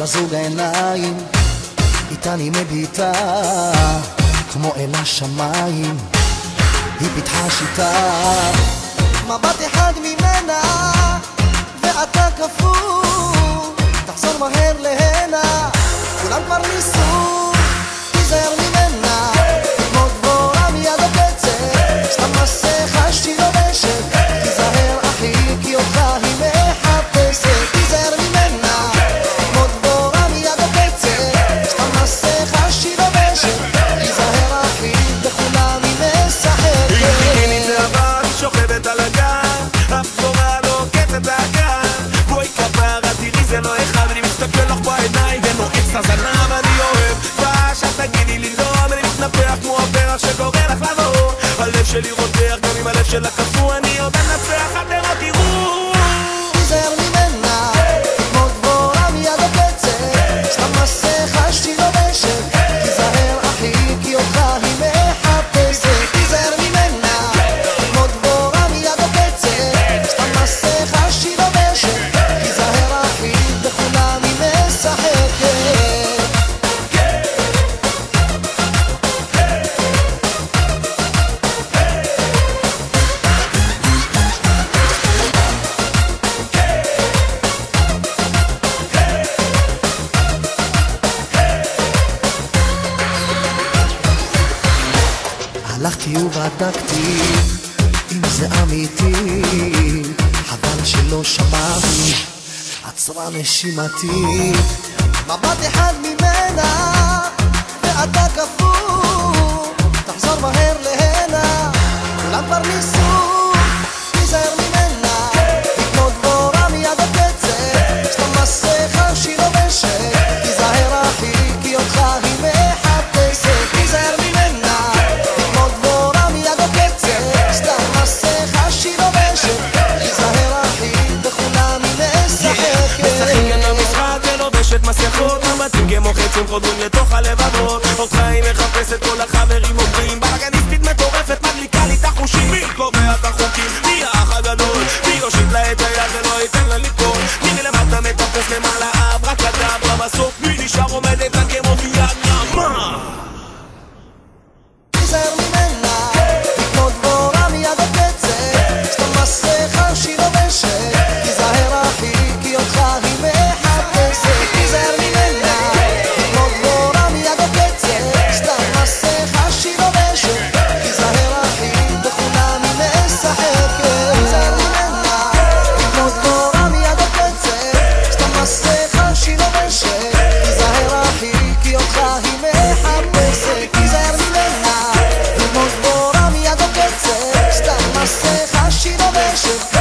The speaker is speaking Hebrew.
יש לה זוג העיניים, איתה אני מביטה כמו אל השמיים. היא פיתחה שיטה, מבט אחד ממנה ואתה כפור, תחזור מהר להנה, כולם כבר ניסו, תיזהר ממנה, כמו דבורה מיד הקצת, סתם מסכה שהיא לובשת, תיזהר אחי כי אותך היא מחפשת, תיזהר ממנה, כמו דבורה מיד הקצת, סתם מסכה שהיא לובשת, תיזהר אחי בכולם היא משחקת. היא בגיני זהבה, היא שוכבת על הגן, הבשורה לא קצת הגן, בואי כפרה תראי זה לא אחד, אני מסתכל לך בעיניים ונועץ את הזנב, אני אוהב ועכשיו תגידי לי לא, אני מתנפח כמו הפרח שקורא לך לבוא, הלב שלי רותח גם אם הלב שלה קפוא, אני עוד אנצח אתם לא תראו. תיזהר ממנה, כמו דבורה מיד הקצת, סתם מסכה שהיא לובשת, תיזהר אחי כי אותך היא מחפשת, תיזהר ממנה, כמו דבורה מיד הקצת, סתם מסכה שהיא לובשת, תיזהר אחי בכולם היא משחקת. הלכתי ובדקתי אם זה אמיתי, חבל שלא שמעתי, עצרה נשימתי, מבט אחד ממנה ואתה כפור, תחזור מהר להנה, כולם כבר ניסו, תיזהר ממנה, היא כמו דבורה מיד הקצת, סתם מסכה שהיא לובשת, תיזהר אחי כי אותך היא מחפשת, תיזהר ממנה, היא כמו דבורה מיד הקצת, סתם מסכה שהיא לובשת, תיזהר אחי בכולם היא משחקת. משחקים המשחק ולובשת מסכות, מבטים כמו חצים חודרים לתוך הלבבות, אותך היא מחפשת כל החברים עובדים, בלגניסטית מטורפת מדליקה לי את החושים, מי קובע את החוקים? מי האח הגדול? מי יושיט לה את היד ולא ייתן לה ליפול? מי מלמטה מטפס למעלה אברקדברה, בסוף מי נשאר עומדת כאן כמו ביד נעמה? תיזהר ממנה, היא כמו דבורה מיד הקצת, סתם מסכה שהיא לובשת, תיזהר אחי כי אותך היא מחפשת, תיזהר ממנה, היא כמו דבורה מיד הקצת, סתם מסכה שהיא לובשת, תיזהר אחי בכולם היא משחקת. תיזהר ממנה, היא כמו דבורה מיד הקצת, סתם מסכה שהיא לובשת, תיזהר אחי כי אותך היא מחפשת, תיזהר ממנה, כמו דבורה מיד הקצת, סתם מסכה שהיא לובשת,